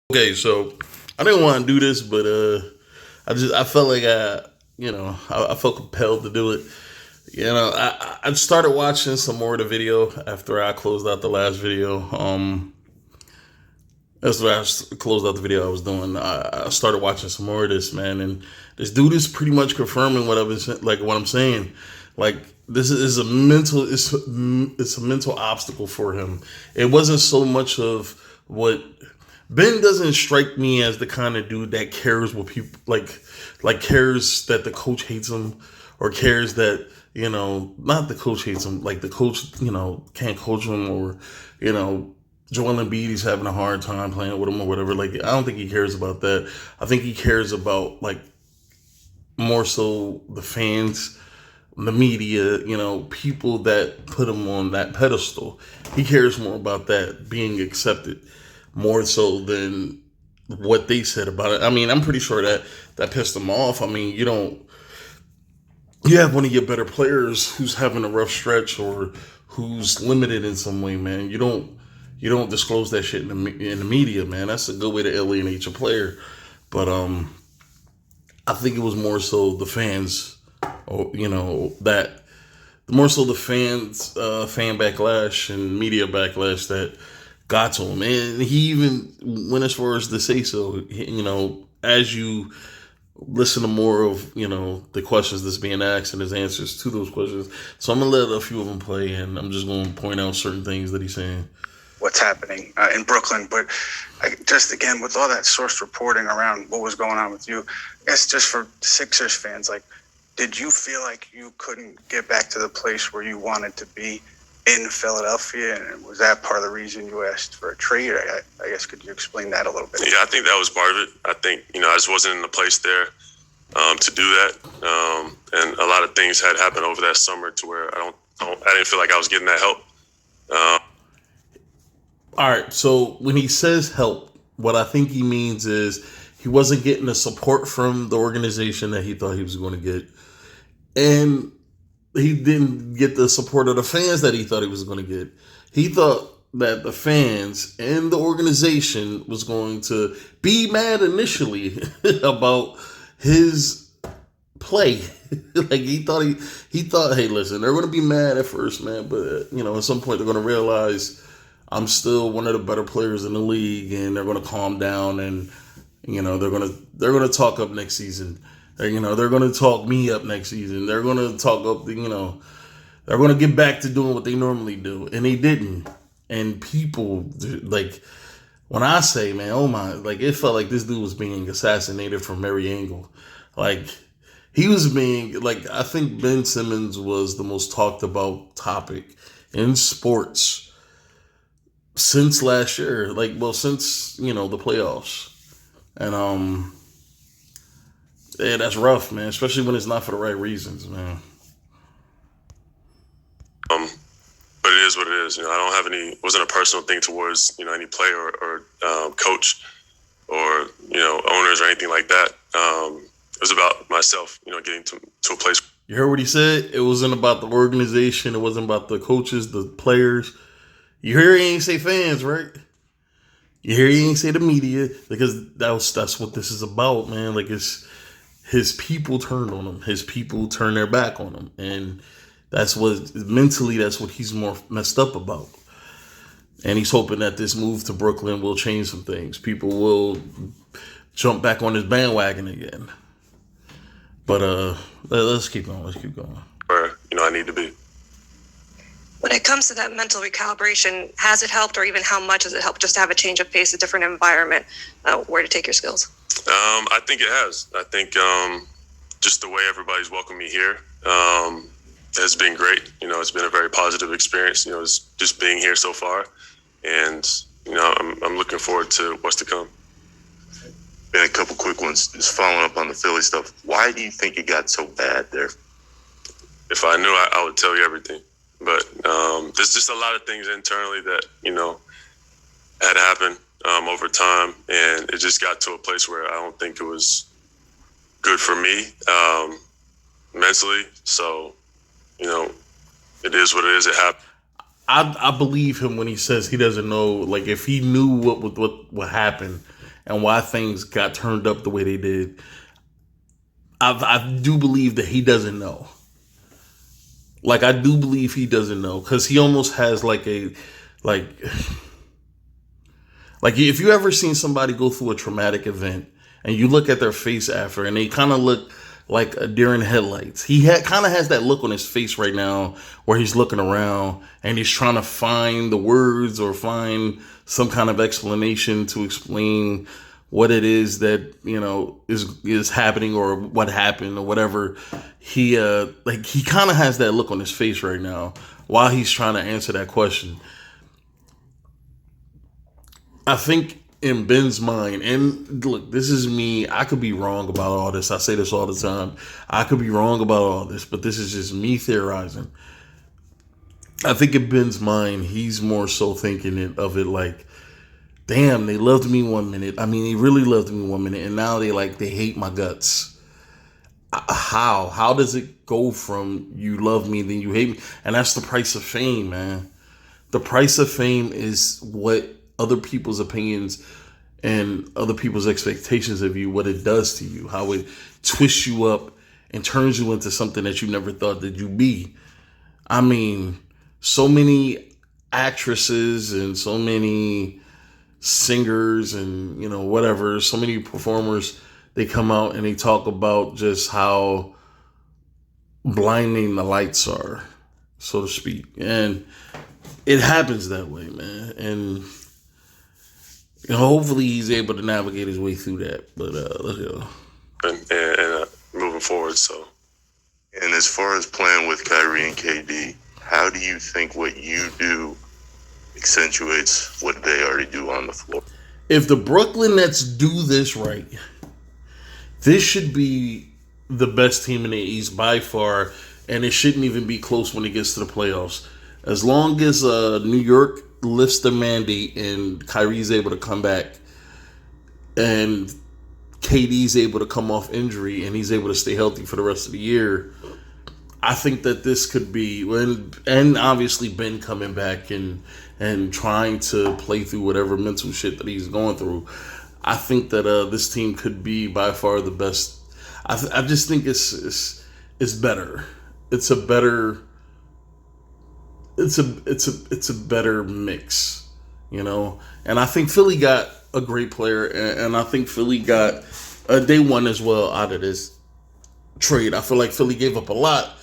Okay, so I didn't want to do this, but I felt like I felt compelled to do it. I started watching some more of the video after I closed out the last video. After closed out the video I was doing, I started watching some more of this, man, and this dude is pretty much confirming what I was like what I'm saying. Like this is a mental it's a mental obstacle for him. It wasn't so much of what Ben doesn't strike me as the kind of dude that cares what people like cares that the coach hates him or cares that not the coach hates him, like the coach can't coach him, or you know Joel Embiid is having a hard time playing with him or whatever. Like I don't think he cares about that. I think he cares about like more so the fans, the media, people that put him on that pedestal. He cares more about that being accepted more so than what they said about it. I mean, I'm pretty sure that pissed him off. I mean, you have one of your better players who's having a rough stretch or who's limited in some way, man. You don't disclose that shit in the media, man. That's a good way to alienate your player. But I think it was more so the fans, or that more so the fans, fan backlash and media backlash that got to him, and he even went as far as to say so. As you listen to more of the questions that's being asked and his answers to those questions. So I'm gonna let a few of them play, and I'm just gonna point out certain things that he's saying. What's happening in Brooklyn, but just again with all that source reporting around what was going on with you, I guess just for Sixers fans, like, did you feel like you couldn't get back to the place where you wanted to be in Philadelphia, and was that part of the reason you asked for a trade? I guess could you explain that a little bit? Yeah, I think that was part of it. I think I just wasn't in the place there to do that, and a lot of things had happened over that summer to where I didn't feel like I was getting that help. All right, so when he says help, what I think he means is he wasn't getting the support from the organization that he thought he was going to get, and he didn't get the support of the fans that he thought he was going to get. He thought that the fans and the organization was going to be mad initially about his play. Like he thought, hey, listen, they're going to be mad at first, man, but at some point they're going to realize I'm still one of the better players in the league, and they're going to calm down, and they're going to talk up next season. They're going to talk me up next season. They're going to talk up they're going to get back to doing what they normally do, and they didn't. And people, like, when I say, man, oh my, like, it felt like this dude was being assassinated from every angle. Like, he was being, like, I think Ben Simmons was the most talked about topic in sports since last year. Like, well, since, the playoffs. And, yeah, that's rough, man, especially when it's not for the right reasons, man. But it is what it is. I don't have it wasn't a personal thing towards, any player or coach or, owners or anything like that. It was about myself, getting to a place. You heard what he said? It wasn't about the organization. It wasn't about the coaches, the players. You hear he ain't say fans, right? You hear he ain't say the media, because that's what this is about, man. Like, it's his people turned on him. His people turned their back on him. And that's what he's more messed up about. And he's hoping that this move to Brooklyn will change some things. People will jump back on his bandwagon again. But let's keep going. Where, I need to be. When it comes to that mental recalibration, has it helped, or even how much has it helped just to have a change of pace, a different environment, where to take your skills? I think it has. I think just the way everybody's welcomed me here has been great. It's been a very positive experience. It's just being here so far, and I'm looking forward to what's to come. And a couple quick ones, just following up on the Philly stuff. Why do you think it got so bad there? If I knew, I would tell you everything. But there's just a lot of things internally that had happened over time, and it just got to a place where I don't think it was good for me mentally. So, it is what it is. It happened. I believe him when he says he doesn't know. Like, if he knew what happened, and why things got turned up the way they did. I do believe that he doesn't know. Like, I do believe he doesn't know, because he almost has like if you ever seen somebody go through a traumatic event and you look at their face after and they kind of look like a deer in headlights. He kind of has that look on his face right now where he's looking around and he's trying to find the words or find some kind of explanation to explain what it is that, you know, is happening or what happened or whatever. He kind of has that look on his face right now while he's trying to answer that question. I think in Ben's mind, and look, this is me, I could be wrong about all this. I say this all the time. I could be wrong about all this, but this is just me theorizing. I think in Ben's mind, he's more so thinking of it like, damn, they loved me 1 minute. I mean, they really loved me 1 minute, and now they hate my guts. How? How does it go from you love me, then you hate me? And that's the price of fame, man. The price of fame is what other people's opinions and other people's expectations of you, what it does to you, how it twists you up and turns you into something that you never thought that you'd be. I mean, so many actresses and so many singers and, you know, whatever, so many performers, they come out and they talk about just how blinding the lights are, so to speak. And it happens that way, man. And hopefully he's able to navigate his way through that. But let's go. And moving forward, so. And as far as playing with Kyrie and KD, how do you think what you do accentuates what they already do on the floor? If the Brooklyn Nets do this right, this should be the best team in the East by far, and it shouldn't even be close when it gets to the playoffs. As long as New York lifts the mandate and Kyrie's able to come back and KD's able to come off injury and he's able to stay healthy for the rest of the year, I think that this could be, and obviously Ben coming back and trying to play through whatever mental shit that he's going through, I think that this team could be by far the best. I just think it's better. It's a better mix, you know. And I think Philly got a great player, and I think Philly got they won as well out of this trade. I feel like Philly gave up a lot,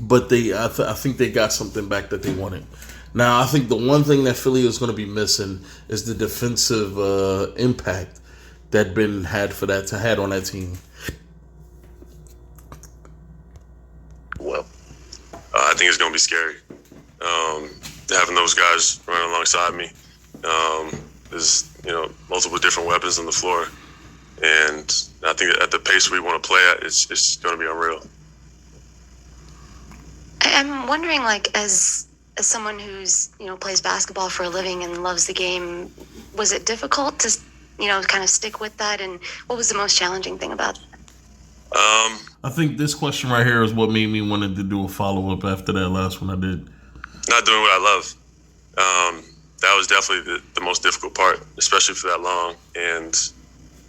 but I think they got something back that they wanted. Now, I think the one thing that Philly is going to be missing is the defensive impact that Ben had on that team. Well, I think it's going to be scary. Having those guys running alongside me, there's multiple different weapons on the floor, and I think at the pace we want to play at, it's going to be unreal. I'm wondering, like, as someone who's plays basketball for a living and loves the game, was it difficult to kind of stick with that, and what was the most challenging thing about that? I think this question right here is what made me wanted to do a follow-up after that last one I did. Not doing what I love. That was definitely the most difficult part, especially for that long. And,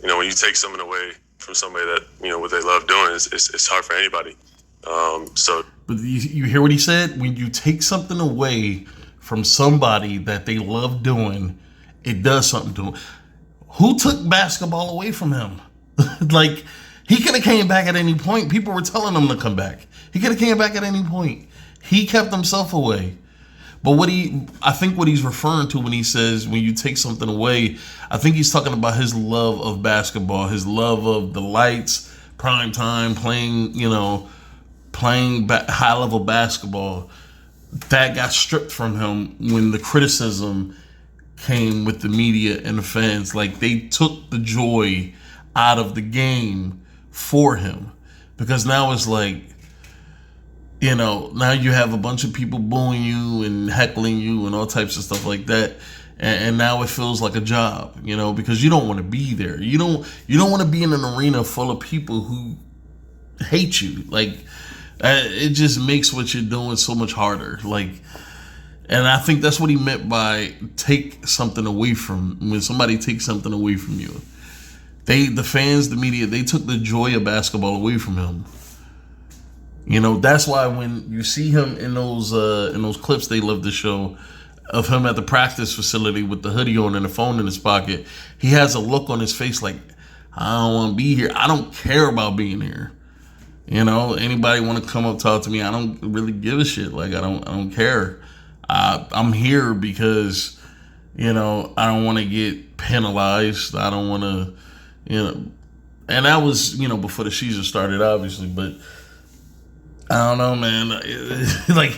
when you take something away from somebody that, what they love doing, it's hard for anybody. But you hear what he said? When you take something away from somebody that they love doing, it does something to them. Who took basketball away from him? Like, he could have came back at any point. People were telling him to come back. He could have came back at any point. He kept himself away. But I think what he's referring to when he says when you take something away, I think he's talking about his love of basketball, his love of the lights, prime time, playing high-level basketball. That got stripped from him when the criticism came with the media and the fans. Like, they took the joy out of the game for him, because now it's like, now you have a bunch of people booing you and heckling you and all types of stuff like that, and now it feels like a job, because you don't want to be there. You don't want to be in an arena full of people who hate you. Like, it just makes what you're doing so much harder. Like, And I think that's what he meant by take something away from, when somebody takes something away from you. The fans, the media, they took the joy of basketball away from him. You know, that's why when you see him in those clips they love to show of him at the practice facility with the hoodie on and the phone in his pocket, he has a look on his face like, I don't want to be here. I don't care about being here. You know, anybody want to come up talk to me? I don't really give a shit. Like I don't care. I'm here because, you know, I don't want to get penalized. I don't want to, you know, and that was, you know, before the season started, obviously. But I don't know, man. Like,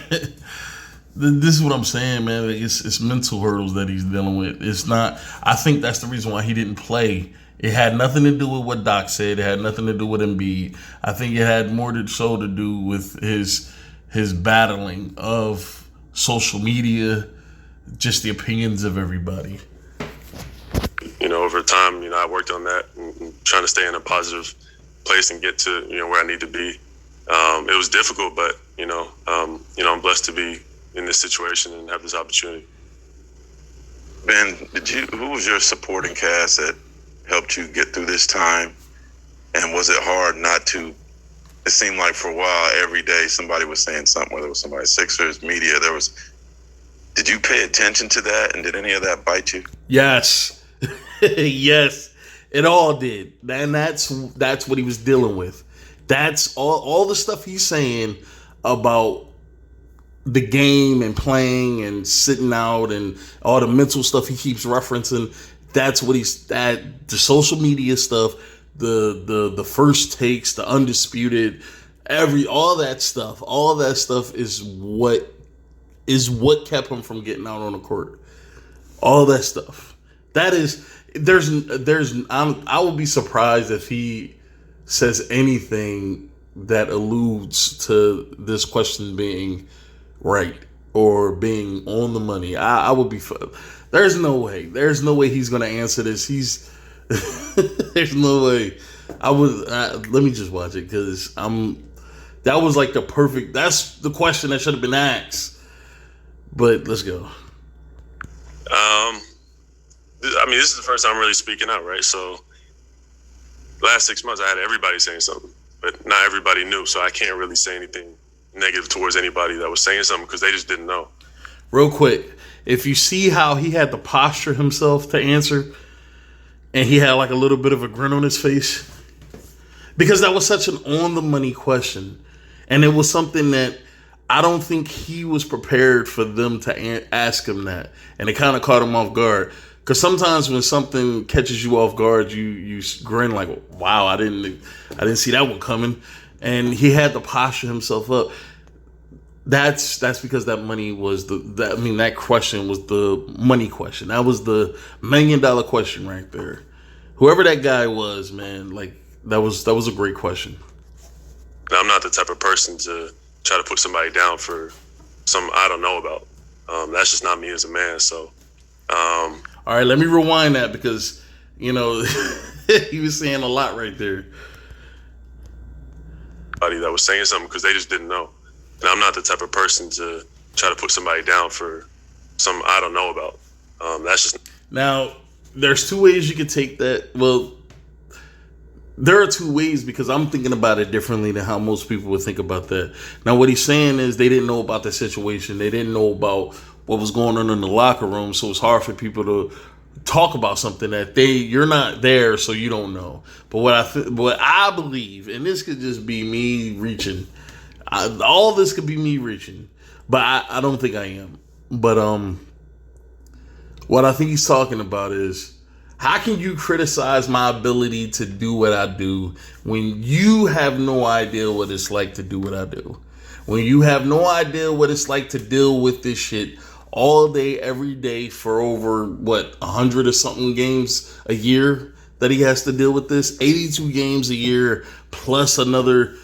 this is what I'm saying, man. Like, it's mental hurdles that he's dealing with. It's not. I think that's the reason why he didn't play. It had nothing to do with what Doc said. It had nothing to do with Embiid. I think it had more to do with his battling of social media, just the opinions of everybody. You know, over time, you know, I worked on that and trying to stay in a positive place and get to, you know, where I need to be. It was difficult, but you know, I'm blessed to be in this situation and have this opportunity. Ben, who was your supporting cast that helped you get through this time? And was it hard not to? It seemed like for a while, every day somebody was saying something, whether it was somebody, Sixers, media, did you pay attention to that? And did any of that bite you? Yes. Yes. It all did. And that's what he was dealing with. That's all the stuff he's saying about the game and playing and sitting out and all the mental stuff he keeps referencing. That's what the social media stuff, the first takes, the undisputed, all that stuff is what kept him from getting out on the court. All that stuff. That is, I would be surprised if he says anything that alludes to this question being right or being on the money. I would be. There's no way. There's no way he's going to answer this. There's no way. Let me just watch it because that was like that's the question that should have been asked. But let's go. I mean, this is the first time I'm really speaking out, right? So last 6 months, I had everybody saying something, but not everybody knew. So I can't really say anything negative towards anybody that was saying something because they just didn't know. Real quick, if you see how he had to posture himself to answer, and he had like a little bit of a grin on his face, because that was such an on-the-money question, and it was something that I don't think he was prepared for them to ask him that, and it kind of caught him off guard. Because sometimes when something catches you off guard, you grin like, "Wow, I didn't see that one coming," and he had to posture himself up. That's because that money was that question was the money question. That was the $1 million question right there. Whoever that guy was, man, like that was a great question. I'm not the type of person to try to put somebody down for something I don't know about. That's just not me as a man. So, all right, let me rewind that because you know he was saying a lot right there. That was saying something because they just didn't know. And I'm not the type of person to try to put somebody down for something I don't know about. That's just... Now, there's two ways you could take that. Well, there are two ways because I'm thinking about it differently than how most people would think about that. Now, what he's saying is they didn't know about the situation. They didn't know about what was going on in the locker room, so it's hard for people to talk about something that you're not there, so you don't know. But what I believe, and this could just be me reaching, all this could be me reaching, but I don't think I am. But what I think he's talking about is, how can you criticize my ability to do what I do when you have no idea what it's like to do what I do? When you have no idea what it's like to deal with this shit all day, every day for over, 100 or something games a year that he has to deal with this? 82 games a year plus another,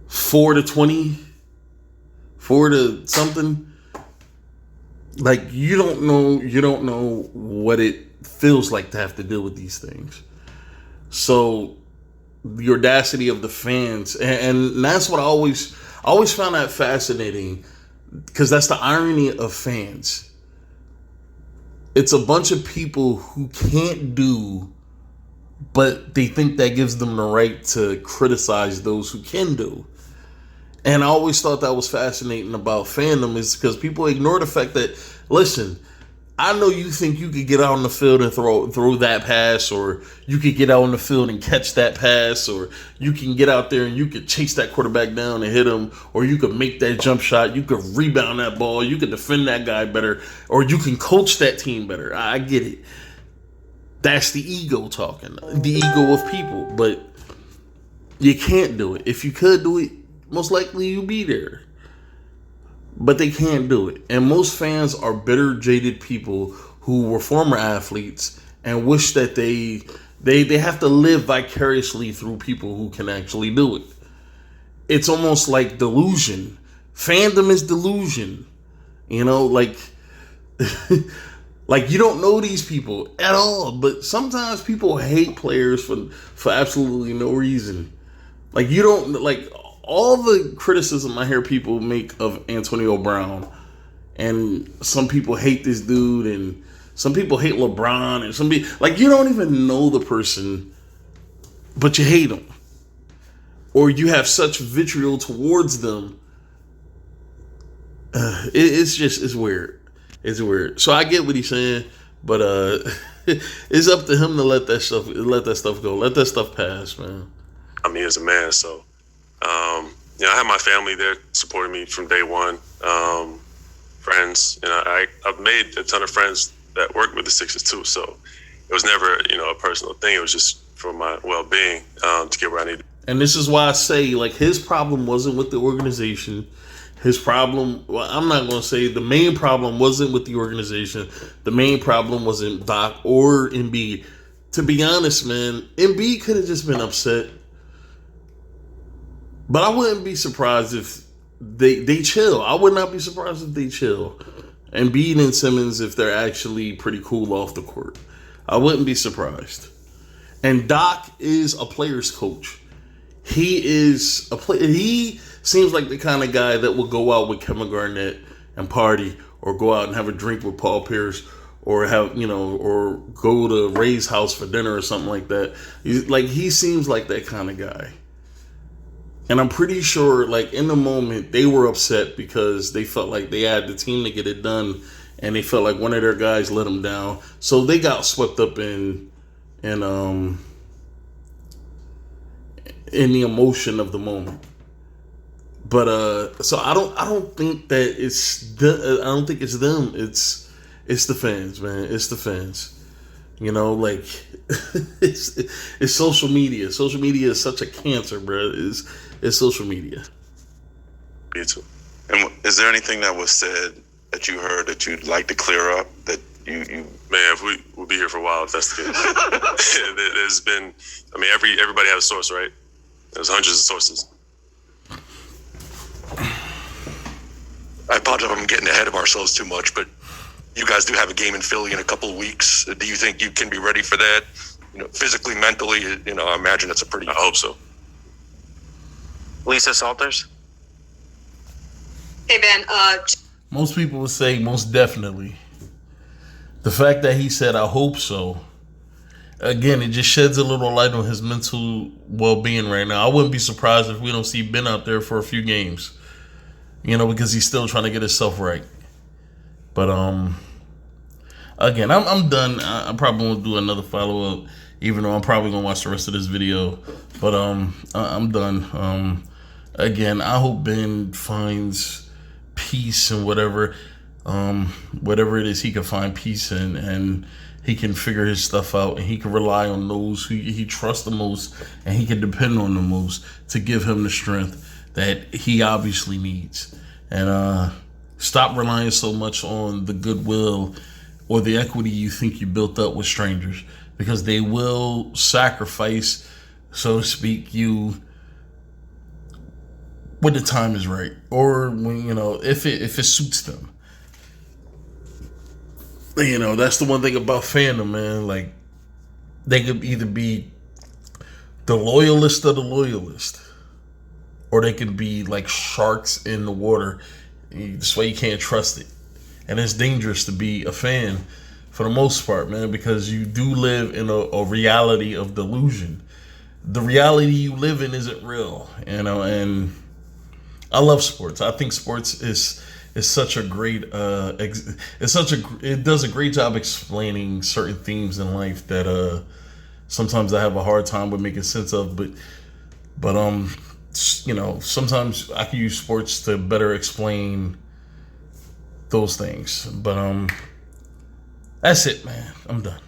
4 to 20? 4 to something? Like, you don't know what it feels like to have to deal with these things. So the audacity of the fans, and that's what I always found that fascinating, because that's the irony of fans. It's a bunch of people who can't do, but they think that gives them the right to criticize those who can do. And I always thought that was fascinating about fandom, is because people ignore the fact that, listen, I know you think you could get out on the field and throw that pass, or you could get out on the field and catch that pass, or you can get out there and you could chase that quarterback down and hit him, or you could make that jump shot, you could rebound that ball, you could defend that guy better, or you can coach that team better. I get it. That's the ego talking, the ego of people, but you can't do it. If you could do it, most likely you'd be there. But they can't do it. And most fans are bitter, jaded people who were former athletes and wish that they have to live vicariously through people who can actually do it. It's almost like delusion. Fandom is delusion. You know, like like you don't know these people at all, but sometimes people hate players for absolutely no reason. Like you don't like all the criticism I hear people make of Antonio Brown, and some people hate this dude, and some people hate LeBron, and some people, like, you don't even know the person, but you hate them, or you have such vitriol towards them. It's weird. It's weird. So I get what he's saying, but it's up to him to let that stuff go, let that stuff pass, man. I mean, as a man, so. I had my family there supporting me from day one, friends, and I've made a ton of friends that work with the Sixers too. So it was never, a personal thing. It was just for my well-being, to get where I needed. And this is why I say, like, his problem wasn't with the organization. His problem, well, I'm not going to say the main problem wasn't with the organization. The main problem wasn't Doc or Embiid. To be honest, man, Embiid could have just been upset. But I wouldn't be surprised if they chill. I would not be surprised if they chill. And Embiid and Simmons, if they're actually pretty cool off the court. I wouldn't be surprised. And Doc is a player's coach. He is a player. He seems like the kind of guy that will go out with Kevin Garnett and party, or go out and have a drink with Paul Pierce, or have, or go to Ray's house for dinner or something like that. He seems like that kind of guy. And I'm pretty sure, like, in the moment, they were upset because they felt like they had the team to get it done, and they felt like one of their guys let them down. So they got swept up in the emotion of the moment. But so I don't think that I don't think it's them. It's the fans, man. It's the fans. It's social media. Social media is such a cancer, bro. It's social media. Me too. And is there anything that was said that you heard that you'd like to clear up? That you Man, if we'll be here for a while if that's the case. There's been, everybody has a source, right? There's hundreds of sources. I apologize if I'm getting ahead of ourselves too much, but you guys do have a game in Philly in a couple of weeks. Do you think you can be ready for that? Physically, mentally, I imagine it's a pretty... I hope so. Lisa Salters? Hey, Ben. Most people would say most definitely. The fact that he said, I hope so, again, it just sheds a little light on his mental well-being right now. I wouldn't be surprised if we don't see Ben out there for a few games, because he's still trying to get himself right. But again, I'm done. I probably won't do another follow-up, even though I'm probably gonna watch the rest of this video. But I'm done. Again, I hope Ben finds peace in whatever it is he can find peace in, and he can figure his stuff out, and he can rely on those who he trusts the most, and he can depend on the most to give him the strength that he obviously needs. And stop relying so much on the goodwill or the equity you think you built up with strangers, because they will sacrifice, so to speak, you when the time is right, or when if it suits them. That's the one thing about fandom, man. Like, they could either be the loyalist of the loyalist, or they could be like sharks in the water. That's why you can't trust it. And it's dangerous to be a fan for the most part, man, because you do live in a reality of delusion. The reality you live in isn't real, you know. And I love sports. I think sports is such a great it does a great job explaining certain themes in life that sometimes I have a hard time with making sense of. But you know, sometimes I can use sports to better explain those things. But that's it, man. I'm done.